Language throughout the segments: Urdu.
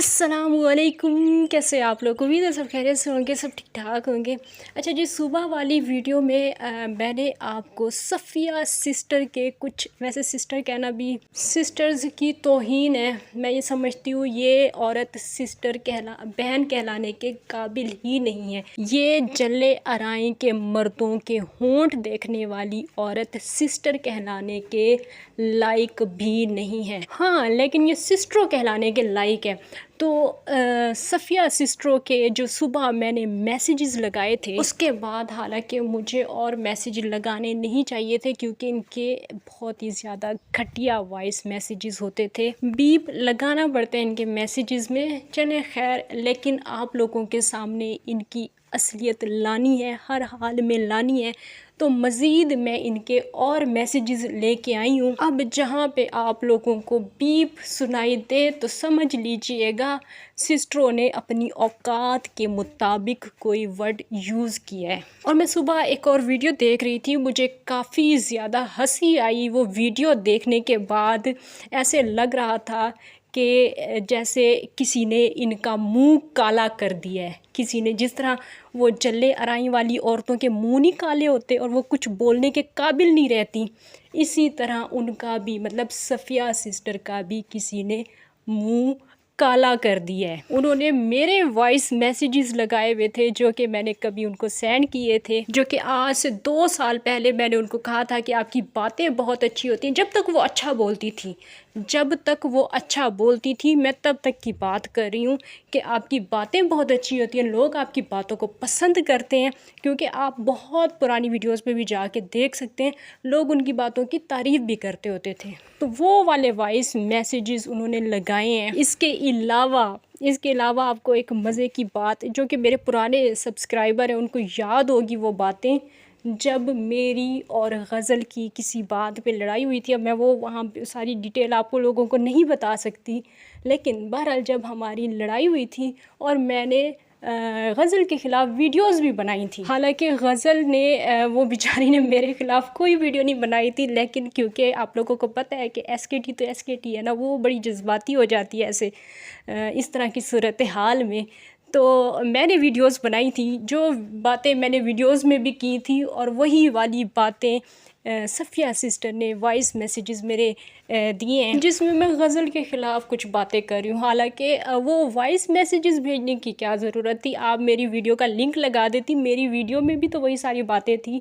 السلام علیکم، کیسے آپ لوگ؟ امید ہے سب خیریت سے ہوں گے، سب ٹھیک ٹھاک ہوں گے۔ اچھا جی، صبح والی ویڈیو میں میں نے آپ کو صفیہ سسٹر کے کچھ، ویسے سسٹر کہنا بھی سسٹرز کی توہین ہے، میں یہ سمجھتی ہوں یہ عورت سسٹر بہن کہلانے کے قابل ہی نہیں ہے۔ یہ جلے ارائیں کے مردوں کے ہونٹ دیکھنے والی عورت سسٹر کہلانے کے لائق بھی نہیں ہے۔ ہاں، لیکن یہ سسٹروں کہلانے کے لائق ہے۔ تو صفیہ سسٹروں کے جو صبح میں نے میسیجز لگائے تھے، اس کے بعد حالانکہ مجھے اور میسیج لگانے نہیں چاہیے تھے کیونکہ ان کے بہت ہی زیادہ گھٹیا وائس میسیجز ہوتے تھے، بیپ لگانا پڑتا ہے ان کے میسیجز میں۔ چلیں خیر، لیکن آپ لوگوں کے سامنے ان کی اصلیت لانی ہے، ہر حال میں لانی ہے، تو مزید میں ان کے اور میسیجز لے کے آئی ہوں۔ اب جہاں پہ آپ لوگوں کو بیپ سنائی دے تو سمجھ لیجئے گا سسٹروں نے اپنی اوقات کے مطابق کوئی ورڈ یوز کیا ہے۔ اور میں صبح ایک اور ویڈیو دیکھ رہی تھی، مجھے کافی زیادہ ہنسی آئی وہ ویڈیو دیکھنے کے بعد۔ ایسے لگ رہا تھا کہ جیسے کسی نے ان کا منہ کالا کر دیا ہے، کسی نے، جس طرح وہ جلے ارائیں والی عورتوں کے منہ نہیں کالے ہوتے اور وہ کچھ بولنے کے قابل نہیں رہتی، اسی طرح ان کا بھی، مطلب صفیہ سسٹر کا بھی کسی نے منہ کالا کر دیا ہے۔ انہوں نے میرے وائس میسیجز لگائے ہوئے تھے جو کہ میں نے کبھی ان کو سینڈ کیے تھے، جو کہ آج سے 2 سال پہلے میں نے ان کو کہا تھا کہ آپ کی باتیں بہت اچھی ہوتی ہیں، جب تک وہ اچھا بولتی تھی، میں تب تک کی بات کر رہی ہوں کہ آپ کی باتیں بہت اچھی ہوتی ہیں، لوگ آپ کی باتوں کو پسند کرتے ہیں، کیونکہ آپ بہت پرانی ویڈیوز پہ بھی جا کے دیکھ سکتے ہیں، لوگ ان کی باتوں کی تعریف بھی کرتے ہوتے تھے۔ تو وہ والے وائس میسیجز انہوں نے لگائے ہیں۔ اس کے علاوہ آپ کو ایک مزے کی بات جو کہ میرے پرانے سبسکرائبر ہیں ان کو یاد ہوگی وہ باتیں، جب میری اور غزل کی کسی بات پہ لڑائی ہوئی تھی۔ اب میں وہ وہاں پہ ساری ڈیٹیل آپ کو لوگوں کو نہیں بتا سکتی، لیکن بہرحال جب ہماری لڑائی ہوئی تھی اور میں نے غزل کے خلاف ویڈیوز بھی بنائی تھی، حالانکہ غزل نے وہ بیچاری نے میرے خلاف کوئی ویڈیو نہیں بنائی تھی، لیکن کیونکہ آپ لوگوں کو پتہ ہے کہ ایس کے ٹی تو ایس کے ٹی ہے نا، وہ بڑی جذباتی ہو جاتی ہے ایسے اس طرح کی صورتحال میں، تو میں نے ویڈیوز بنائی تھی، جو باتیں میں نے ویڈیوز میں بھی کی تھی اور وہی والی باتیں صفیہ سسٹر نے وائس میسیجز میرے دیے ہیں، جس میں غزل کے خلاف کچھ باتیں کر رہی ہوں۔ حالانکہ وہ وائس میسیجز بھیجنے کی کیا ضرورت تھی، آپ میری ویڈیو کا لنک لگا دیتی، میری ویڈیو میں بھی تو وہی ساری باتیں تھیں،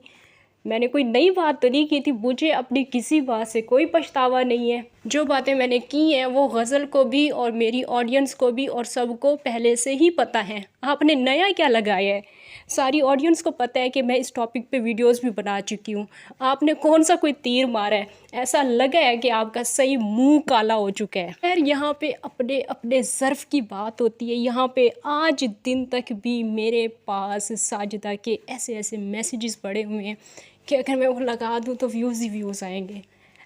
میں نے کوئی نئی بات تو نہیں کی تھی، مجھے اپنی کسی بات سے کوئی پچھتاوا نہیں ہے۔ جو باتیں میں نے کی ہیں وہ غزل کو بھی اور میری آڈینس کو بھی اور سب کو پہلے سے ہی پتہ ہے، آپ نے نیا کیا لگایا ہے؟ ساری آڈینس کو پتہ ہے کہ میں اس ٹاپک پہ ویڈیوز بھی بنا چکی ہوں، آپ نے کون سا کوئی تیر مارا ہے؟ ایسا لگا ہے کہ آپ کا صحیح منہ کالا ہو چکا ہے۔ خیر، یہاں پہ اپنے ظرف کی بات ہوتی ہے، یہاں پہ آج دن تک بھی میرے پاس ساجدہ کے ایسے میسیجز پڑے ہوئے ہیں کہ اگر میں وہ لگا دوں تو ویوز ہی ویوز آئیں گے،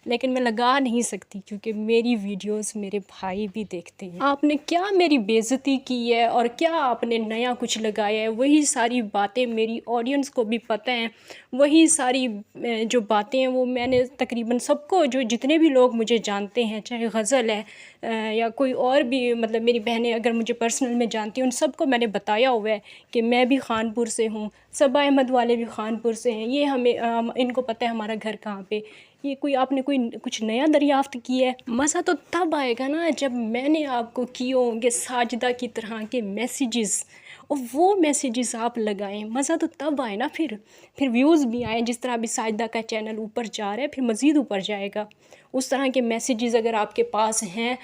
لیکن میں لگا نہیں سکتی کیونکہ میری ویڈیوز میرے بھائی بھی دیکھتے ہیں۔ آپ نے کیا میری بے عزتی کی ہے اور کیا آپ نے نیا کچھ لگایا ہے؟ وہی ساری باتیں میری آڈینس کو بھی پتہ ہیں، وہی ساری جو باتیں ہیں وہ میں نے تقریباً سب کو، جو جتنے بھی لوگ مجھے جانتے ہیں، چاہے غزل ہے یا کوئی اور بھی، مطلب میری بہنیں اگر مجھے پرسنل میں جانتی ہیں، ان سب کو میں نے بتایا ہوا ہے کہ میں بھی خانپور سے ہوں، صبا احمد والے بھی خانپور سے ہیں، یہ ان کو پتہ ہے ہمارا گھر کہاں پہ۔ یہ آپ نے کچھ نیا دریافت کیا ہے؟ مزہ تو تب آئے گا نا جب میں نے آپ کو کیے ہوں گے ساجدہ کی طرح کے میسیجز، اور وہ میسیجز آپ لگائیں، مزہ تو تب آئے نا، پھر ویوز بھی آئیں، جس طرح ابھی ساجدہ کا چینل اوپر جا رہا ہے، پھر مزید اوپر جائے گا۔ اس طرح کے میسیجز اگر آپ کے پاس ہیں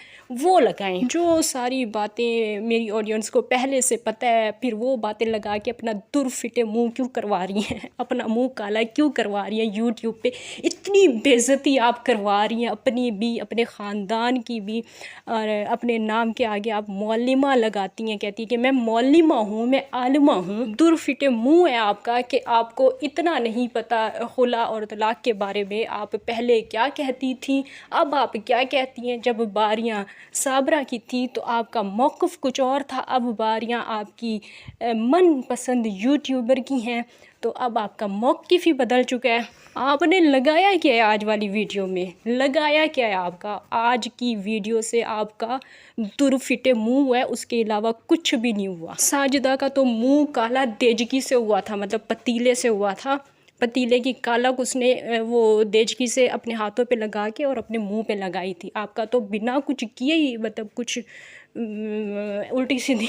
وہ لگائیں۔ جو ساری باتیں میری آڈینس کو پہلے سے پتہ ہے، پھر وہ باتیں لگا کے اپنا در فٹے منہ کیوں کروا رہی ہیں، اپنا منہ کالا کیوں کروا رہی ہیں یوٹیوب پہ؟ اتنی بے عزتی آپ کروا رہی ہیں اپنی بھی، اپنے خاندان کی بھی، اور اپنے نام کے آگے آپ معلمہ لگاتی ہیں، کہتی ہیں کہ میں معلمہ ہوں، میں عالمہ ہوں۔ در فٹے منہ ہے آپ کا کہ آپ کو اتنا نہیں پتہ خلا اور طلاق کے بارے میں، آپ پہلے کیا کہتی تھیں تھیں، اب آپ کیا کہتی ہیں؟ جب باریاں صابرہ کی تھی تو آپ کا موقف کچھ اور تھا، اب باریاں آپ کی من پسند یوٹیوبر کی ہیں تو اب آپ کا موقف ہی بدل چکا ہے۔ آپ نے لگایا کیا ہے آج والی ویڈیو میں؟ لگایا کیا ہے آپ کا؟ آج کی ویڈیو سے آپ کا درفٹے منہ ہے، اس کے علاوہ کچھ بھی نہیں ہوا۔ ساجدہ کا تو منہ کالا دیجکی سے ہوا تھا، مطلب پتیلے سے ہوا تھا، پتیلے کی کالک اس نے وہ دیجکی سے اپنے ہاتھوں پہ لگا کے اور اپنے منہ پہ لگائی تھی۔ آپ کا تو بنا کچھ کیے ہی، مطلب کچھ الٹی سیدھی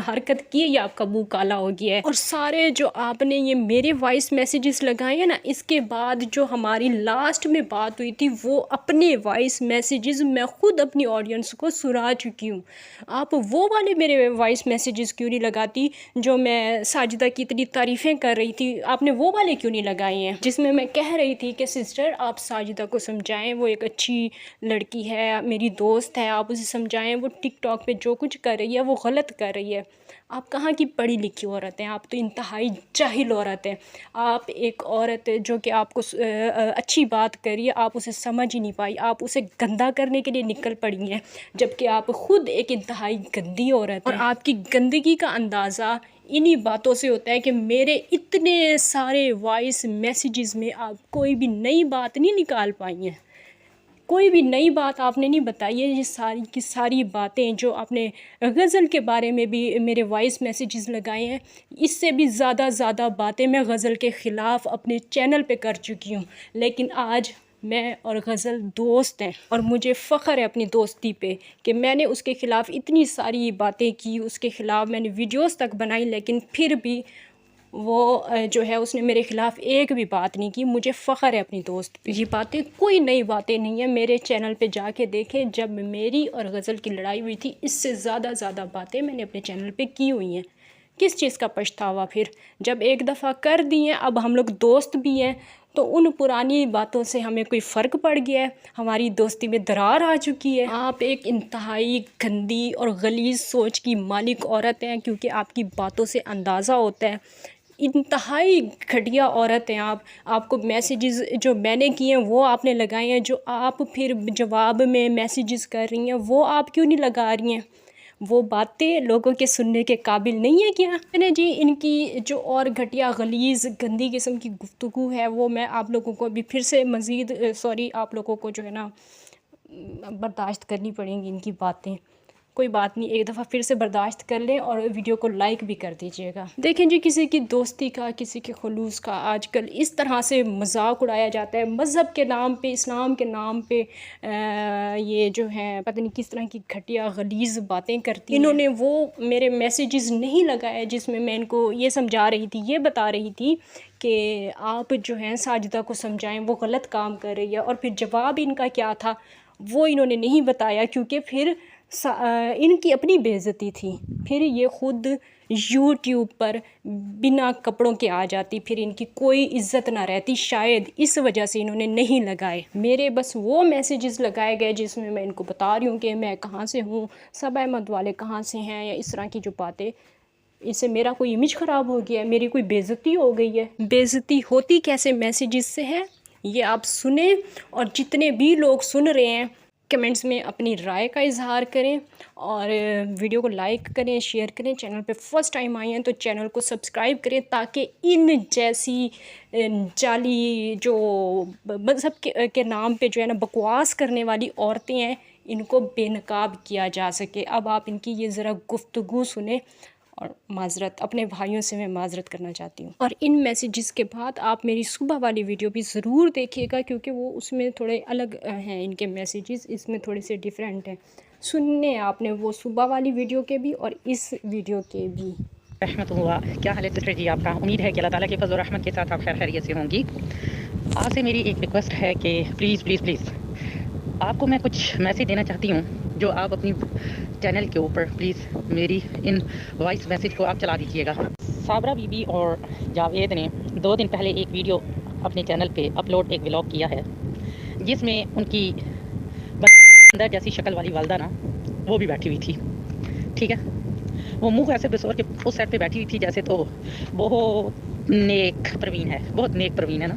حرکت کی ہی آپ کا منہ کالا ہو گیا ہے۔ اور سارے جو آپ نے یہ میرے وائس میسیجز لگائے ہیں نا، اس کے بعد جو ہماری لاسٹ میں بات ہوئی تھی وہ اپنے وائس میسیجز میں خود اپنی آڈینس کو سنا چکی ہوں۔ آپ وہ والے میرے وائس میسیجز کیوں نہیں لگاتی جو میں ساجدہ کی اتنی تعریفیں کر رہی تھی؟ آپ نے وہ والے کیوں نہیں لگائے ہیں جس میں کہہ رہی تھی کہ سسٹر آپ ساجدہ کو سمجھائیں، وہ ایک اچھی لڑکی ہے، میری دوست ہے، آپ اسے سمجھائیں، وہ ٹک ٹاک پہ جو کچھ کر رہی ہے وہ غلط کر رہی ہے۔ آپ کہاں کی پڑھی لکھی عورت ہیں؟ آپ تو انتہائی جاہل عورت ہیں۔ آپ ایک عورت جو کہ آپ کو اچھی بات کر رہی ہے، آپ اسے سمجھ ہی نہیں پائی، آپ اسے گندا کرنے کے لیے نکل پڑی ہیں، جبکہ آپ خود ایک انتہائی گندی عورت ہیں۔ اور آپ کی گندگی کا اندازہ انہی باتوں سے ہوتا ہے کہ میرے اتنے سارے وائس میسیجز میں آپ کوئی بھی نئی بات نہیں نکال پائی ہیں، کوئی بھی نئی بات آپ نے نہیں بتائی ہے۔ یہ ساری کی ساری باتیں جو آپ نے غزل کے بارے میں بھی میرے وائس میسیجز لگائے ہیں، اس سے بھی زیادہ باتیں میں غزل کے خلاف اپنے چینل پہ کر چکی ہوں، لیکن آج میں اور غزل دوست ہیں اور مجھے فخر ہے اپنی دوستی پہ کہ میں نے اس کے خلاف اتنی ساری باتیں کی، اس کے خلاف میں نے ویڈیوز تک بنائی، لیکن پھر بھی وہ جو ہے اس نے میرے خلاف ایک بھی بات نہیں کی۔ مجھے فخر ہے اپنی دوست پہ۔ یہ باتیں کوئی نئی باتیں نہیں ہیں، میرے چینل پہ جا کے دیکھیں، جب میری اور غزل کی لڑائی ہوئی تھی اس سے زیادہ باتیں میں نے اپنے چینل پہ کی ہوئی ہیں۔ کس چیز کا پچھتاوا پھر؟ جب ایک دفعہ کر دی ہیں، اب ہم لوگ دوست بھی ہیں تو ان پرانی باتوں سے ہمیں کوئی فرق پڑ گیا ہے؟ ہماری دوستی میں درار آ چکی ہے۔ آپ ایک انتہائی گندی اور غلیظ سوچ کی مالک عورت ہیں، کیونکہ آپ کی باتوں سے اندازہ ہوتا ہے انتہائی گھٹیا عورت ہیں آپ۔ آپ کو میسیجز جو میں نے کیے ہیں وہ آپ نے لگائے ہیں، جو آپ پھر جواب میں میسیجز کر رہی ہیں وہ آپ کیوں نہیں لگا رہی ہیں؟ وہ باتیں لوگوں کے سننے کے قابل نہیں ہے کیا؟ میں نے جی ان کی جو اور گھٹیا غلیظ گندی قسم کی گفتگو ہے وہ میں آپ لوگوں کو ابھی پھر سے مزید آپ لوگوں کو جو ہے نا برداشت کرنی پڑیں گی ان کی باتیں۔ کوئی بات نہیں، ایک دفعہ پھر سے برداشت کر لیں اور ویڈیو کو لائک بھی کر دیجیے گا۔ دیکھیں جی، کسی کی دوستی کا، کسی کے خلوص کا آج کل اس طرح سے مذاق اڑایا جاتا ہے، مذہب کے نام پہ، اسلام کے نام پہ یہ جو ہیں پتہ نہیں کس طرح کی گھٹیا غلیظ باتیں کرتی ہیں۔ انہوں نے وہ میرے میسیجز نہیں لگائے جس میں ان کو یہ سمجھا رہی تھی، یہ بتا رہی تھی کہ آپ جو ہیں ساجدہ کو سمجھائیں، وہ غلط کام کر رہی ہے، اور پھر جواب ان کا کیا تھا وہ انہوں نے نہیں بتایا، کیونکہ پھر ان کی اپنی بے عزتی تھی۔ پھر یہ خود یوٹیوب پر بنا کپڑوں کے آ جاتی، پھر ان کی کوئی عزت نہ رہتی، شاید اس وجہ سے انہوں نے نہیں لگائے۔ میرے بس وہ میسیجز لگائے گئے جس میں ان کو بتا رہی ہوں کہ میں کہاں سے ہوں، صبا احمد والے کہاں سے ہیں، یا اس طرح کی جو باتیں، اس سے میرا کوئی امیج خراب ہو گیا ہے، میری کوئی بے عزتی ہو گئی ہے۔ بے عزتی ہوتی کیسے میسیجز سے ہے یہ آپ سنیں، اور جتنے بھی لوگ سن رہے ہیں کمنٹس میں اپنی رائے کا اظہار کریں، اور ویڈیو کو لائک کریں، شیئر کریں۔ چینل پہ فرسٹ ٹائم آئی ہیں تو چینل کو سبسکرائب کریں، تاکہ ان جیسی جعلی جو مذہب کے نام پہ جو ہے نا بکواس کرنے والی عورتیں ہیں ان کو بے نقاب کیا جا سکے۔ اب آپ ان کی یہ ذرا گفتگو سنیں، اور معذرت اپنے بھائیوں سے میں معذرت کرنا چاہتی ہوں۔ اور ان میسیجز کے بعد آپ میری صبح والی ویڈیو بھی ضرور دیکھیے گا، کیونکہ وہ اس میں تھوڑے الگ ہیں، ان کے میسیجز اس میں تھوڑے سے ڈیفرنٹ ہیں۔ سننے آپ نے وہ صبح والی ویڈیو کے بھی اور اس ویڈیو کے بھی۔ رحمت اللہ، کیا حال ہے سسٹر جی آپ کا؟ امید ہے کہ اللہ تعالیٰ کے فضل و رحمت کے ساتھ آپ خیر خیریت سے ہوں گی۔ آپ سے میری ایک ریکویسٹ ہے کہ پلیز آپ کو میں کچھ میسیج دینا چاہتی ہوں، جو آپ اپنی چینل کے اوپر پلیز میری ان وائس میسیج کو آپ چلا دیجیے گا۔ صابرہ بی بی اور جاوید نے 2 دن پہلے ایک ویڈیو اپنے چینل پہ اپلوڈ، ایک ولاگ کیا ہے، جس میں ان کی اندر جیسی شکل والی والدہ نا وہ بھی بیٹھی ہوئی تھی، ٹھیک ہے؟ وہ منہ ایسے بسور کے اس سائڈ پہ بیٹھی ہوئی تھی جیسے تو بہت نیک پروین ہے، بہت نیک پروین ہے نا۔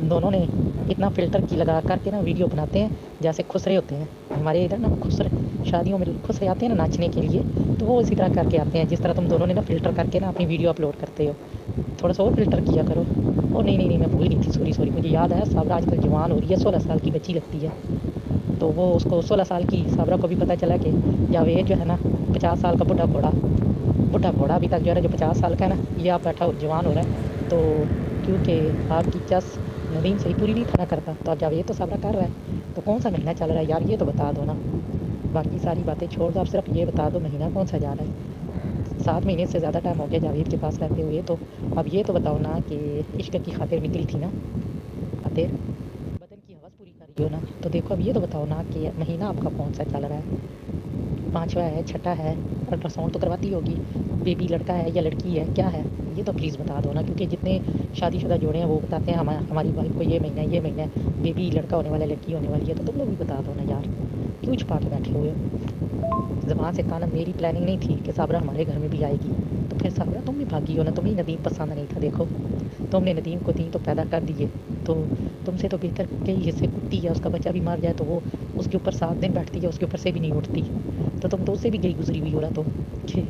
دونوں نے اتنا فلٹر کی لگا کر کے نا ویڈیو بناتے ہیں جیسے خسرے ہوتے ہیں ہمارے ادھر نا، خسرے شادیوں میں خسرے آتے ہیں نا ناچنے کے لیے، تو وہ اسی طرح کر کے آتے ہیں جس طرح تم دونوں نے نا فلٹر کر کے نا اپنی ویڈیو اپلوڈ کرتے ہو، تھوڑا سا اور فلٹر کیا کرو۔ او نہیں میں بھول گئی تھی، سوری، مجھے یاد آیا، صابرہ آج کل جوان ہو رہی ہے، 16 سال کی بچی لگتی ہے، تو وہ اس کو 16 سال کی صابرہ کو بھی پتہ چلا کہ جاوید جو ہے نا 50 سال کا بڈھا گھوڑا ابھی تک جو ہے نا، جو 50 سال کا ہے نا، یہ آپ بیٹھا جوان ہو رہا ہے، تو کیونکہ آپ کی چس ندیم سے ہی پوری نہیں تھا کرتا، تو اب جاوید تو صابرہ کر رہا ہے، تو کون سا مہینہ چل رہا ہے یار، یہ تو بتا دو نا، باقی ساری باتیں چھوڑ دو، اب صرف یہ بتا دو مہینہ کون سا جا رہا ہے۔ 7 مہینے سے زیادہ ٹائم ہو گیا جاوید کے پاس رہتے ہوئے، تو اب یہ تو بتاؤ نا کہ عشق کی خاطر نکلی تھی نا، خاطر بدن کی حوث پوری کر رہی ہو نا، تو دیکھو اب یہ تو بتاؤ نا کہ مہینہ آپ کا کون سا چل رہا ہے، 5واں ہے، 6ٹھا ہے، الٹراساؤنڈ تو کرواتی ہوگی، بیبی لڑکا ہے یا لڑکی ہے، کیا ہے یہ تو پلیز بتا دو نا، کیونکہ جتنے شادی شدہ جوڑے ہیں وہ بتاتے ہیں ہماری وائف کو یہ مہینہ بیبی لڑکا ہونے والا ہے، لڑکی ہونے والی ہے، تو تم لوگ بھی بتا دو نا یار، کیوں چھپا کے بیٹھے ہوئے ہو؟ زبان سے کہنا میری پلاننگ نہیں تھی کہ صابرہ ہمارے گھر میں بھی آئے گی، تو پھر صابرہ تم بھی بھاگی ہو نا، تمہیں ندیم پسند نہیں تھا، دیکھو تم نے ندیم کو 3 تو پیدا کر دیے، تو تم سے تو بہتر کئی حصے کتی ہے، اس کا بچہ بھی مر جائے تو وہ اس کے اوپر 7 دن بیٹھتی ہے، اس کے اوپر سے بھی نہیں اٹھتی، تو تم تو اس سے بھی گئی گزری ہوئی ہو رہا، تو کہ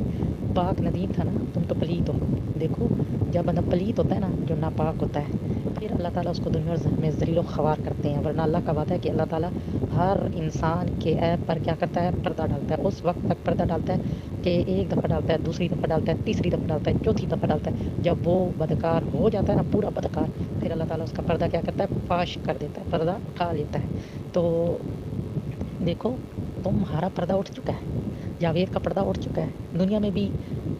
پاک ندیم تھا نا، تم تو پلیت ہو۔ دیکھو جب بندہ پلیت ہوتا ہے نا، جو ناپاک ہوتا ہے، پھر اللہ تعالیٰ اس کو دنیا میں ذلیل و خوار کرتے ہیں، ورنہ اللہ کا وعدہ ہے کہ اللہ تعالیٰ ہر انسان کے عیب پر کیا کرتا ہے، پردہ ڈالتا ہے، اس وقت تک پردہ ڈالتا ہے کہ 1 دفعہ ڈالتا ہے، دوسری دفعہ ڈالتا ہے، تیسری دفعہ ڈالتا ہے، چوتھی دفعہ ڈالتا ہے، جب وہ بدکار ہو جاتا ہے نا، پورا بدکار، پھر اللہ تعالیٰ اس کا پردہ کیا کرتا ہے، فاش کر دیتا ہے، پردہ اٹھا لیتا ہے۔ تو دیکھو تمہارا پردہ اٹھ چکا ہے، جاوید کا پردہ اٹھ چکا ہے، دنیا میں بھی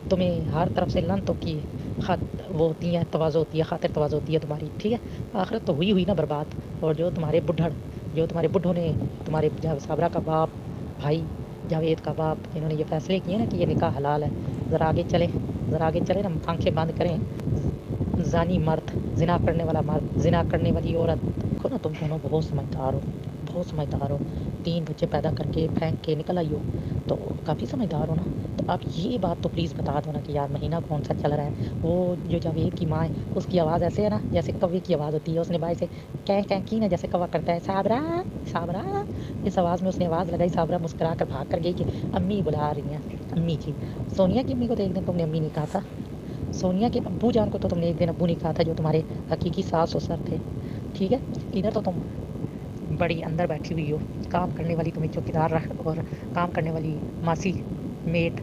تمہیں ہر طرف سے لعنتوں کی وہ ہوتی ہیں، تواضع ہوتی ہے، خاطر تواضع ہوتی ہے تمہاری، ٹھیک ہے، آخرت تو ہوئی نا برباد، اور جو تمہارے بڈھوں نے تمہارے صابرہ کا باپ بھائی جاوید کا باپ، جنہوں نے یہ فیصلے کیے نا کہ یہ نکاح حلال ہے، ذرا آگے چلے نا، آنکھیں بند کریں، زانی مرد، زنا کرنے والا مرد، زنا کرنے والی عورت کو نا، تم دونوں بہت سمجھدار ہو، 3 بچے پیدا کر کے پھینک کے نکل آئی ہو، تو کافی سمجھدار ہو نا، تو اب یہ بات تو پلیز بتا دو نا کہ یار مہینہ کون سا چل رہا ہے۔ وہ جو جاوید کی ماں ہے، اس کی آواز ایسے ہے نا جیسے کوے کی آواز ہوتی ہے، اس نے بھائی سے کہیں کی نا جیسے کوا کرتا ہے، صابرہ، اس آواز میں اس نے آواز لگائی، صابرہ مسکرا کر بھاگ کر گئی کہ امی بلا رہی ہیں، امی کی، سونیا کی امی کو تو ایک دن تم نے امی نہیں کہا تھا، سونیا کے ابو جان کو تو تم نے ایک دن ابو نہیں کہا تھا، جو تمہارے حقیقی ساس سسر تھے، ٹھیک ہے، ادھر تو تم بڑی اندر بیٹھی ہوئی ہو، کام کرنے والی تمہیں چوکیدار رکھ، اور کام کرنے والی ماسی میٹ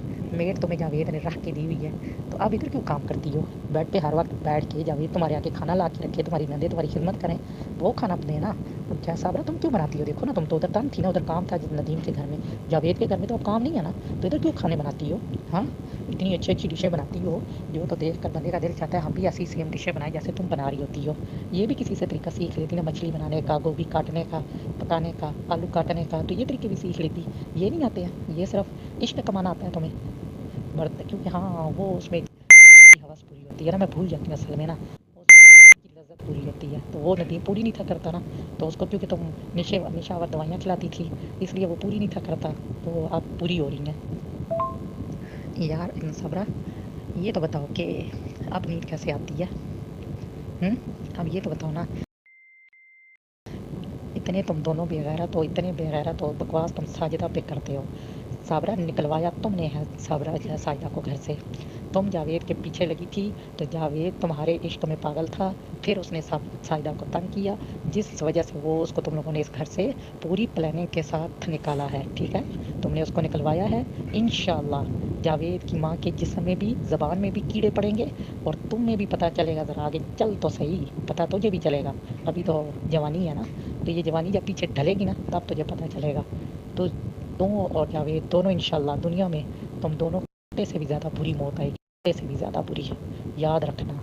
تمہیں جاوید نے رکھ کے دی ہوئی ہے، تو اب ادھر کیوں کام کرتی ہو؟ بیڈ پہ ہر وقت بیٹھ کے جاوید تمہارے آگے کھانا لا کے رکھے، تمہاری نندیں تمہاری خدمت کریں، وہ کھانا دیں نا، کیا صابرہ تم کیوں بناتی ہو؟ دیکھو نا، تم تو ادھر تنگ تھی نا، ادھر کام تھا ندیم کے گھر میں، جاوید کے گھر میں تو اب کام نہیں ہے نا، تو ادھر کیوں کھانے بناتی ہو؟ ہاں اتنی اچھی ڈشیں بناتی ہو، جو تو دیکھ کر بندے کا دل چاہتا ہے ہم بھی ایسی سیم ڈشیں بنائیں جیسے تم بنا رہی ہوتی ہو، یہ بھی کسی سے طریقہ سیکھ لیتی نا، مچھلی بنانے کا، گوبھی کاٹنے کا، پکانے کا، آلو کاٹنے کا، تو یہ طریقے بھی سیکھ لیتی، یہ نہیں آتے ہیں، یہ صرف عشق کمانا آتا ہے تمہیں، کیونکہ ہاں وہ اس میں جسم کی حوث پوری ہوتی ہے نا، میں بھول جاتی ہوں اصل میں نا، اس میں جسم کی لذت پوری ہوتی ہے، تو وہ ندیم پوری نہیں تھا کرتا نا، تو اس کو کیونکہ تم نشاور دوائیاں کھلاتی تھی، اس لیے وہ پوری نہیں تھا کرتا، تو اب پوری ہو رہی ہیں یار۔ صبرا یہ تو بتاؤ کہ اب نیند کیسے آتی ہے؟ اب یہ تو بتاؤ نا، اتنے تم دونوں بے غیرت ہو، بکواس تم ساجدہ پہ کرتے ہو، صابرہ نکلوایا تم نے ہے ساجدہ کو گھر سے، تم جاوید کے پیچھے لگی تھی، تو جاوید تمہارے عشق میں پاگل تھا، پھر اس نے ساجدہ کو تنگ کیا، جس وجہ سے وہ اس کو تم لوگوں نے اس گھر سے پوری پلاننگ کے ساتھ نکالا ہے، ٹھیک ہے، تم نے اس کو نکلوایا ہے، انشاءاللہ جاوید کی ماں کے جسم میں بھی، زبان میں بھی کیڑے پڑیں گے، اور تم میں بھی پتہ چلے گا، ذرا آگے چل تو صحیح، پتہ تجھے بھی چلے گا، ابھی تو جوانی ہے نا، تو یہ جوانی جب پیچھے ڈھلے گی نا، تب تجھے پتہ چلے گا، تو تم اور جاوید دونوں انشاءاللہ دنیا میں تم دونوں سے بھی زیادہ بری موت آئے گی، سے بھی زیادہ بری ہے، یاد رکھنا،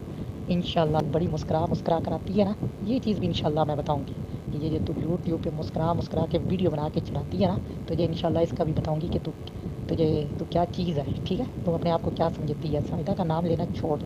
انشاءاللہ بڑی مسکرا کر آتی ہے نا، یہ چیز بھی انشاءاللہ میں بتاؤں گی، کہ یہ جو تو یوٹیوب پہ مسکرا کے ویڈیو بنا کے چڑھاتی ہے نا، تجھے انشاءاللہ اس کا بھی بتاؤں گی کہ تو کیا چیز ہے، ٹھیک ہے، تم اپنے آپ کو کیا سمجھتی ہے، ساجدہ کا نام لینا چھوڑ دو،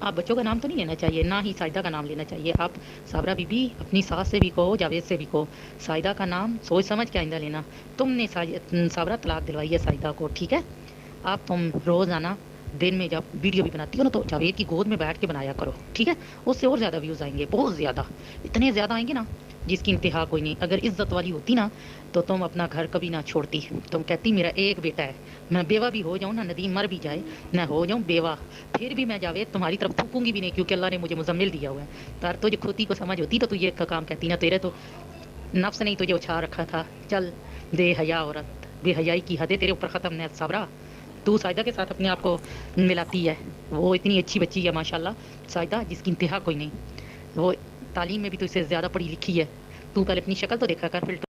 آپ بچوں کا نام تو نہیں لینا چاہیے، نہ ہی سائدہ کا نام لینا چاہیے. آپ صابرہ بی بی اپنی ساس سے بھی کہو، جاوید سے بھی کہو، سائدہ کا نام سوچ سمجھ کے آئندہ لینا. تم نے صابرہ طلاق دلوائی ہے سائدہ کو، ٹھیک ہے؟ آپ تم روزانہ دن میں جب ویڈیو بھی بناتی ہو نا تو جاوید کی گود میں بیٹھ کے بنایا کرو، ٹھیک ہے؟ اس سے اور زیادہ ویوز آئیں گے، بہت زیادہ، اتنے زیادہ آئیں گے نا جس کی انتہا کوئی نہیں. اگر عزت والی ہوتی نا تو تم اپنا گھر کبھی نہ چھوڑتی. تم کہتی میرا ایک بیٹا ہے، میں بیوہ بھی ہو جاؤں نا، ندیم مر بھی جائے، میں ہو جاؤں بیوہ، پھر بھی میں جاوید تمہاری طرف تھوکوں گی بھی نہیں، کیونکہ اللہ نے مجھے مزمل دیا ہوا ہے. تار تجھے کھوتی کو سمجھ ہوتی تو تو یہ کام کہتی نا. تیرے تو نفس نہیں تجھے اچھا رکھا تھا. چل بے حیا عورت، بے حیائی کی حدیں تیرے اوپر ختم ہے صابرہ. تو سائدہ کے ساتھ اپنے آپ کو ملاتی ہے. وہ اتنی اچھی بچی ہے ماشاء اللہ سائدہ، جس کی انتہا کوئی نہیں. وہ تعلیم میں بھی تو اس سے زیادہ پڑھی لکھی ہے. تو پہلے اپنی شکل تو دیکھا کر، فلٹر